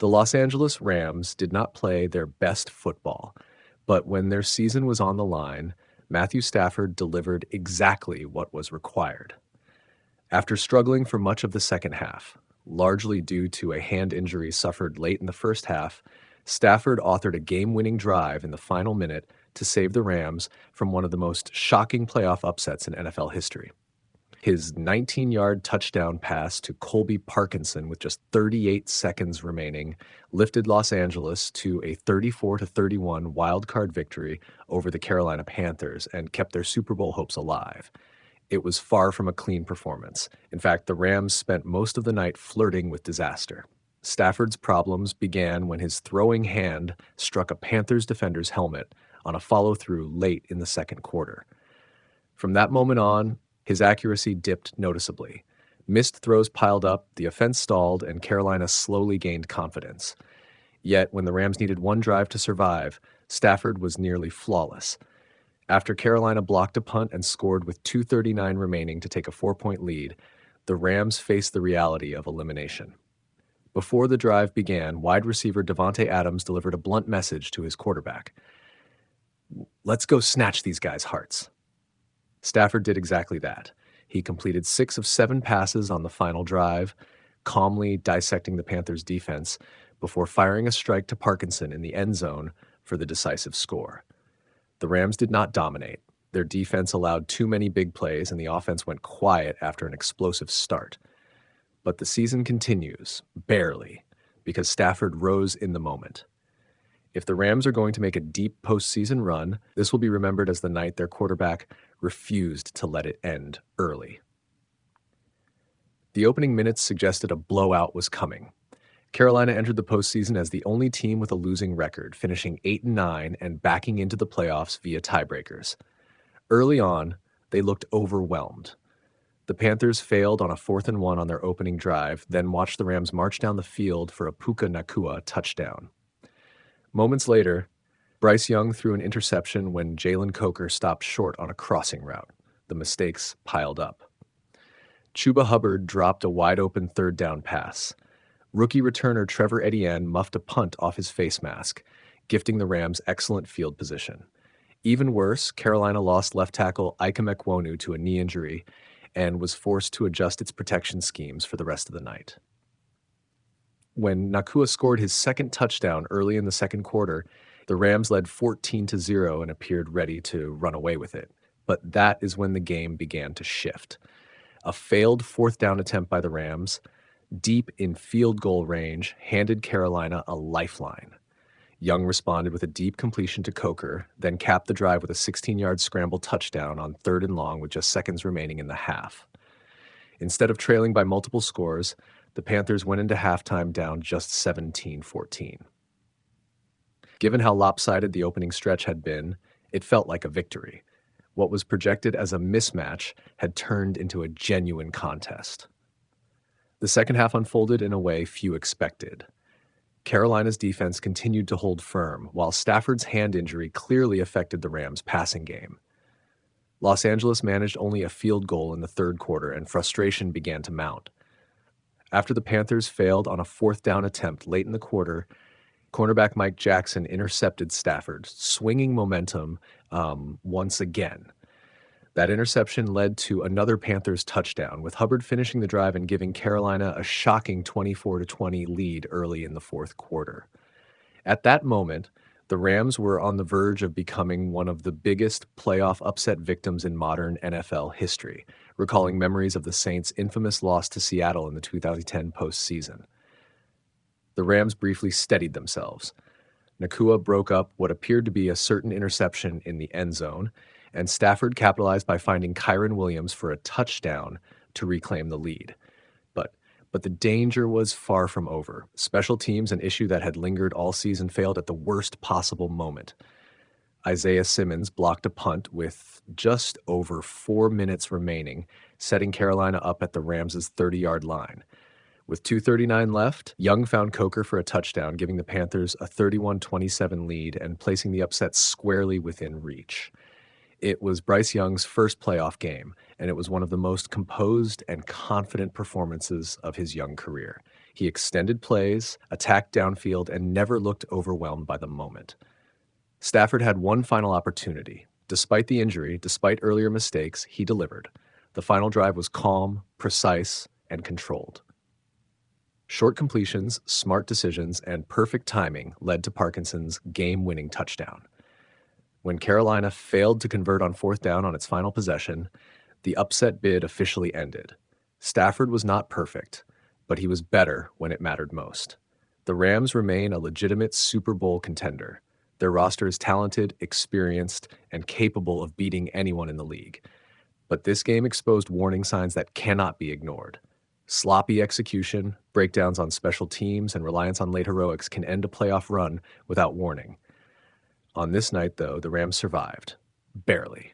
The Los Angeles Rams did not play their best football, but when their season was on the line, Matthew Stafford delivered exactly what was required. After struggling for much of the second half, largely due to a hand injury suffered late in the first half, Stafford authored a game-winning drive in the final minute to save the Rams from one of the most shocking playoff upsets in NFL history. His 19-yard touchdown pass to Colby Parkinson with just 38 seconds remaining lifted Los Angeles to a 34-31 wild-card victory over the Carolina Panthers and kept their Super Bowl hopes alive. It was far from a clean performance. In fact, the Rams spent most of the night flirting with disaster. Stafford's problems began when his throwing hand struck a Panthers defender's helmet on a follow-through late in the second quarter. From that moment on, his accuracy dipped noticeably. Missed throws piled up, the offense stalled, and Carolina slowly gained confidence. Yet, when the Rams needed one drive to survive, Stafford was nearly flawless. After Carolina blocked a punt and scored with 2:39 remaining to take a 4-point lead, the Rams faced the reality of elimination. Before the drive began, wide receiver Davante Adams delivered a blunt message to his quarterback. "Let's go snatch these guys' hearts." Stafford did exactly that. He completed 6 of 7 passes on the final drive, calmly dissecting the Panthers' defense before firing a strike to Parkinson in the end zone for the decisive score. The Rams did not dominate. Their defense allowed too many big plays, and the offense went quiet after an explosive start. But the season continues, barely, because Stafford rose in the moment. If the Rams are going to make a deep postseason run, this will be remembered as the night their quarterback refused to let it end early. The opening minutes suggested a blowout was coming. Carolina entered the postseason as the only team with a losing record, finishing 8-9 and backing into the playoffs via tiebreakers. Early on, they looked overwhelmed. The Panthers failed on a 4th and 1 on their opening drive, then watched the Rams march down the field for a Puka Nacua touchdown. Moments later, Bryce Young threw an interception when Jalen Coker stopped short on a crossing route. The mistakes piled up. Chuba Hubbard dropped a wide-open 3rd down pass. Rookie returner Trevor Etienne muffed a punt off his face mask, gifting the Rams excellent field position. Even worse, Carolina lost left tackle Ikem Ekwonu to a knee injury and was forced to adjust its protection schemes for the rest of the night. When Nacua scored his second touchdown early in the second quarter, the Rams led 14-0 and appeared ready to run away with it. But that is when the game began to shift. A failed 4th down attempt by the Rams, deep in field goal range, handed Carolina a lifeline. Young responded with a deep completion to Coker, then capped the drive with a 16-yard scramble touchdown on 3rd and long with just seconds remaining in the half. Instead of trailing by multiple scores, the Panthers went into halftime down just 17-14. Given how lopsided the opening stretch had been, it felt like a victory. What was projected as a mismatch had turned into a genuine contest. The second half unfolded in a way few expected. Carolina's defense continued to hold firm, while Stafford's hand injury clearly affected the Rams' passing game. Los Angeles managed only a field goal in the 3rd quarter, and frustration began to mount. After the Panthers failed on a 4th down attempt late in the quarter, cornerback Mike Jackson intercepted Stafford, swinging momentum once again. That interception led to another Panthers touchdown, with Hubbard finishing the drive and giving Carolina a shocking 24-20 lead early in the 4th quarter. At that moment, the Rams were on the verge of becoming one of the biggest playoff upset victims in modern NFL history, recalling memories of the Saints' infamous loss to Seattle in the 2010 postseason. The Rams briefly steadied themselves. Nacua broke up what appeared to be a certain interception in the end zone, and Stafford capitalized by finding Kyren Williams for a touchdown to reclaim the lead. But the danger was far from over. Special teams, an issue that had lingered all season, failed at the worst possible moment. Isaiah Simmons blocked a punt with just over 4 minutes remaining, setting Carolina up at the Rams' 30-yard line. With 2:39 left, Young found Coker for a touchdown, giving the Panthers a 31-27 lead and placing the upset squarely within reach. It was Bryce Young's first playoff game, and it was one of the most composed and confident performances of his young career. He extended plays, attacked downfield, and never looked overwhelmed by the moment. Stafford had one final opportunity. Despite the injury, despite earlier mistakes, he delivered. The final drive was calm, precise, and controlled. Short completions, smart decisions, and perfect timing led to Parkinson's game-winning touchdown. When Carolina failed to convert on fourth down on its final possession, the upset bid officially ended. Stafford was not perfect, but he was better when it mattered most. The Rams remain a legitimate Super Bowl contender. Their roster is talented, experienced, and capable of beating anyone in the league. But this game exposed warning signs that cannot be ignored. Sloppy execution, breakdowns on special teams, and reliance on late heroics can end a playoff run without warning. On this night, though, the Rams survived. Barely.